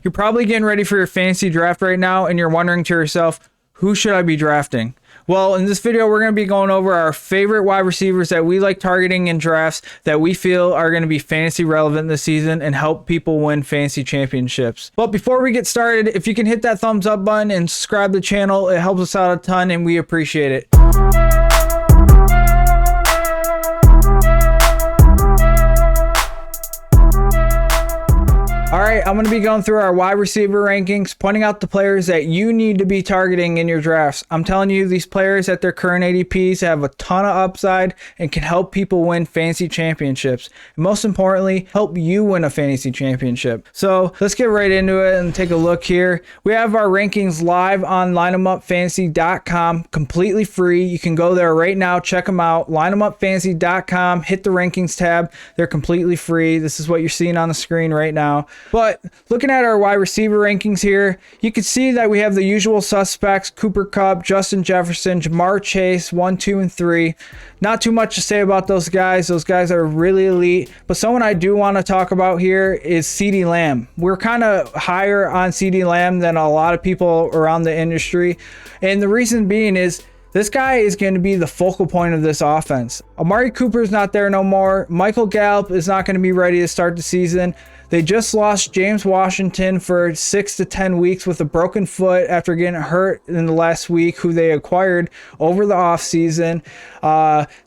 You're probably getting ready for your fantasy draft right now and you're wondering to yourself, who should I be drafting? Well, in this video, we're going to be going over our favorite wide receivers that we like targeting in drafts that we feel are going to be fantasy relevant this season and help people win fantasy championships. But before we get started, if you can hit that thumbs up button and subscribe to the channel, it helps us out a ton and we appreciate it. All right, I'm going to be going through our wide receiver rankings, pointing out the players that you need to be targeting in your drafts. I'm telling you, these players at their current ADPs have a ton of upside and can help people win fantasy championships. And most importantly, help you win a fantasy championship. So let's get right into it and take a look here. We have our rankings live on lineemupfantasy.com, completely free. You can go there right now, check them out, lineemupfantasy.com, hit the rankings tab. They're completely free. This is what you're seeing on the screen right now. But looking at our wide receiver rankings here, you can see that we have the usual suspects: Cooper Kupp, Justin Jefferson, Jamar Chase, 1, 2, and 3. Not too much to say about those guys. Those guys are really elite. But someone I do want to talk about here is CeeDee Lamb. We're kind of higher on CeeDee Lamb than a lot of people around the industry. And the reason being is this guy is going to be the focal point of this offense. Amari Cooper is not there no more. Michael Gallup is not going to be ready to start the season. They just lost James Washington for 6 to 10 weeks with a broken foot after getting hurt in the last week, who they acquired over the offseason.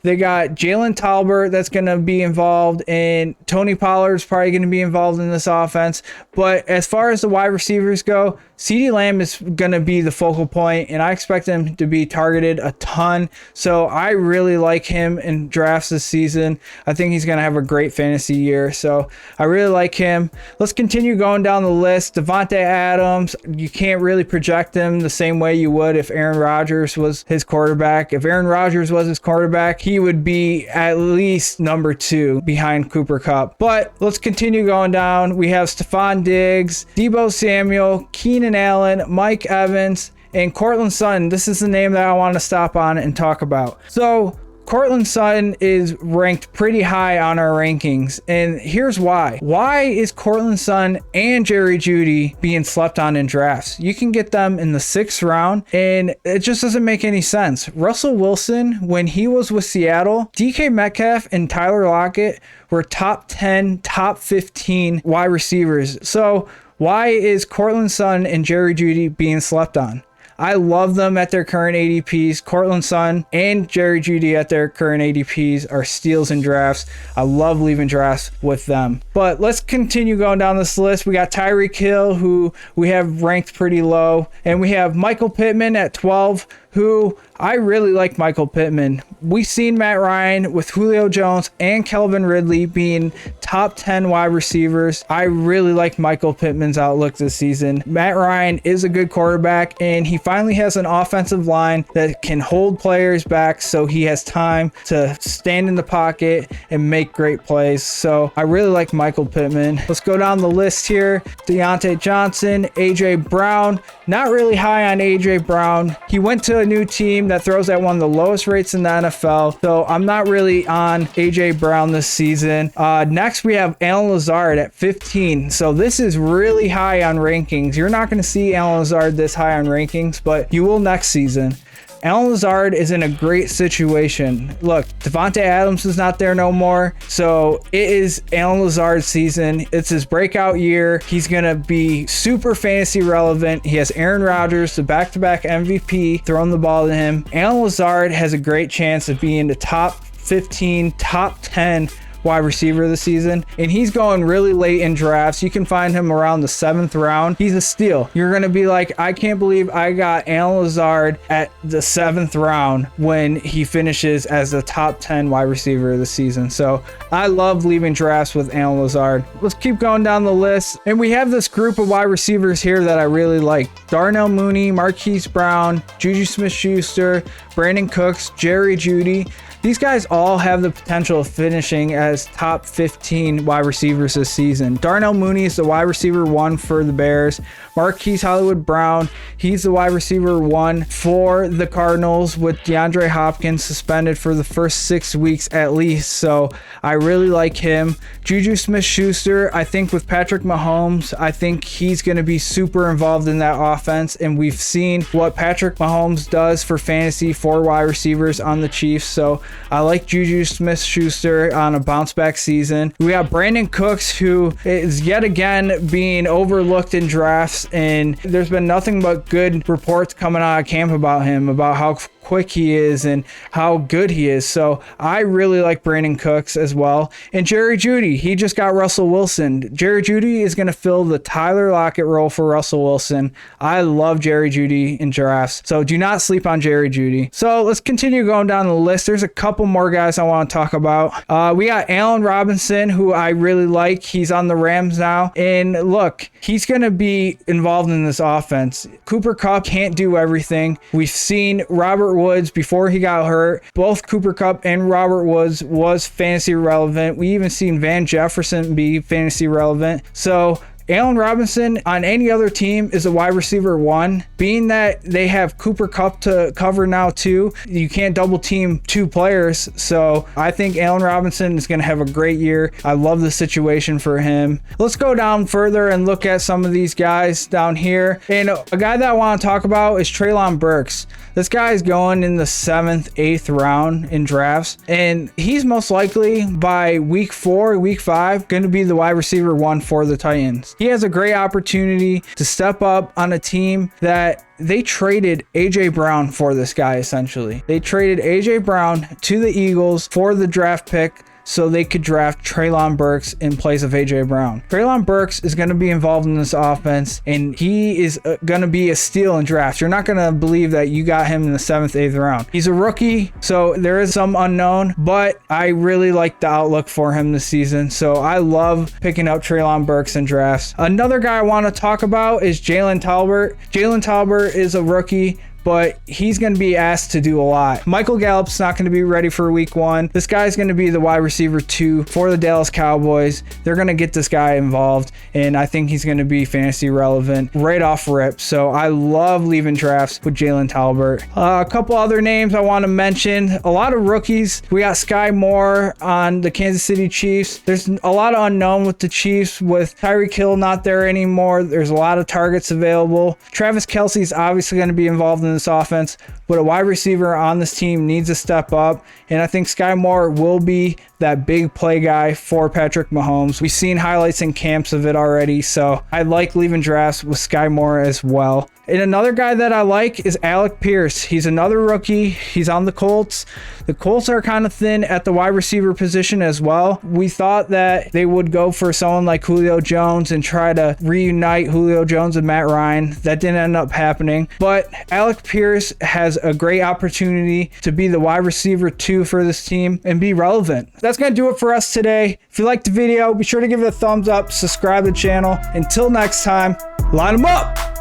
They got Jalen Talbert that's going to be involved, and Tony Pollard's probably going to be involved in this offense. But as far as the wide receivers go, CeeDee Lamb is going to be the focal point, and I expect him to be targeted a ton. So I really like him in drafts this season. I think he's going to have a great fantasy year. So I really like him. Let's continue going down the list. Devonte Adams, you can't really project him the same way you would if Aaron Rodgers was his quarterback. If Aaron Rodgers was his quarterback, he would be at least number 2 behind Cooper Kupp. But let's continue going down. We have Stephon Diggs, Deebo Samuel, Keenan Allen, Mike Evans, and Courtland Sutton. This is the name that I want to stop on and talk about. So Courtland Sutton is ranked pretty high on our rankings, and here's why. Why is Courtland Sutton and Jerry Judy being slept on in drafts? You can get them in the 6th round, and it just doesn't make any sense. Russell Wilson, when he was with Seattle, DK Metcalf and Tyler Lockett were top 10, top 15 wide receivers. So why is Courtland Sutton and Jerry Judy being slept on? I love them at their current ADPs. Courtland Sutton and Jerry Judy at their current ADPs are steals in drafts. I love leaving drafts with them. But let's continue going down this list. We got Tyrek Hill, who we have ranked pretty low. And we have Michael Pittman at 12, who I really like Michael Pittman. We've seen Matt Ryan with Julio Jones and Calvin Ridley being top 10 wide receivers. I really like Michael Pittman's outlook this season. Matt Ryan is a good quarterback, and he finally has an offensive line that can hold players back so he has time to stand in the pocket and make great plays. So I really like Michael Pittman. Let's go down the list here. Deontay Johnson, AJ Brown. Not really high on AJ Brown. He went to a new team that throws at one of the lowest rates in the NFL, so I'm not really on AJ Brown this season. Next, we have Allen Lazard at 15. So this is really high on rankings. You're not going to see Allen Lazard this high on rankings, but you will next season. Allen Lazard is in a great situation. Look, Devonte Adams is not there no more, so it is Allen Lazard's season. It's his breakout year. He's going to be super fantasy relevant. He has Aaron Rodgers, the back-to-back MVP, throwing the ball to him. Allen Lazard has a great chance of being the top 15, top 10 wide receiver of the season, and he's going really late in drafts. You can find him around the 7th round. He's a steal. You're going to be like, I can't believe I got Allen Lazard at the 7th round when he finishes as the top 10 wide receiver of the season. So I love leaving drafts with Allen Lazard. Let's keep going down the list, and we have this group of wide receivers here that I really like. Darnell Mooney, Marquise Brown, Juju Smith-Schuster, Brandon Cooks, Jerry Judy. These guys all have the potential of finishing as top 15 wide receivers this season. Darnell Mooney is the wide receiver 1 for the Bears. Marquise Hollywood Brown, he's the wide receiver 1 for the Cardinals, with DeAndre Hopkins suspended for the first 6 weeks at least, so I really like him. Juju Smith-Schuster, I think with Patrick Mahomes, I think he's going to be super involved in that offense, and we've seen what Patrick Mahomes does for fantasy for wide receivers on the Chiefs, so I like Juju Smith-Schuster on a bounce back season. We got Brandon Cooks, who is yet again being overlooked in drafts, and there's been nothing but good reports coming out of camp about him, about how quick he is and how good he is. So I really like Brandon Cooks as well. And Jerry Judy, he just got Russell Wilson. Jerry Judy is going to fill the Tyler Lockett role for Russell Wilson. I love Jerry Judy in drafts, so do not sleep on Jerry Judy. So let's continue going down the list. There's a couple more guys I want to talk about. We got Allen Robinson, who I really like. He's on the Rams now, and look, he's going to be involved in this offense. Cooper Kupp can't do everything. We've seen Robert Woods before he got hurt. Both Cooper Kupp and Robert Woods was fantasy relevant. We even seen Van Jefferson be fantasy relevant. So Allen Robinson on any other team is a wide receiver 1. Being that they have Cooper Kupp to cover now too, you can't double team 2 players. So I think Allen Robinson is going to have a great year. I love the situation for him. Let's go down further and look at some of these guys down here. And a guy that I want to talk about is Treylon Burks. This guy is going in the 7th, 8th round in drafts, and he's most likely by week 4, week 5, going to be the wide receiver 1 for the Titans. He has a great opportunity to step up on a team that they traded A.J. Brown for this guy, essentially. They traded A.J. Brown to the Eagles for the draft pick so they could draft Treylon Burks in place of A.J. Brown. Treylon Burks is going to be involved in this offense, and he is going to be a steal in drafts. You're not going to believe that you got him in the 7th, 8th round. He's a rookie, so there is some unknown, but I really like the outlook for him this season, so I love picking up Treylon Burks in drafts. Another guy I want to talk about is Jalen Talbert. Jalen Talbert is a rookie, but he's going to be asked to do a lot. Michael Gallup's not going to be ready for week 1. This guy's going to be the wide receiver 2 for the Dallas Cowboys. They're going to get this guy involved, and I think he's going to be fantasy relevant right off rip. So I love leaving drafts with Jalen Talbert. A couple other names I want to mention. A lot of rookies. We got Skye Moore on the Kansas City Chiefs. There's a lot of unknown with the Chiefs, with Tyrek Hill not there anymore. There's a lot of targets available. Travis Kelce's obviously going to be involved in this offense, but a wide receiver on this team needs to step up, and I think Skye Moore will be that big play guy for Patrick Mahomes. We've seen highlights in camps of it already, so I like leaving drafts with Skye Moore as well. And another guy that I like is Alec Pierce. He's another rookie. He's on the Colts. The Colts are kind of thin at the wide receiver position as well. We thought that they would go for someone like Julio Jones and try to reunite Julio Jones and Matt Ryan. That didn't end up happening. But Alec Pierce has a great opportunity to be the wide receiver 2 for this team and be relevant. That's going to do it for us today. If you liked the video, be sure to give it a thumbs up, subscribe to the channel. Until next time, line them up!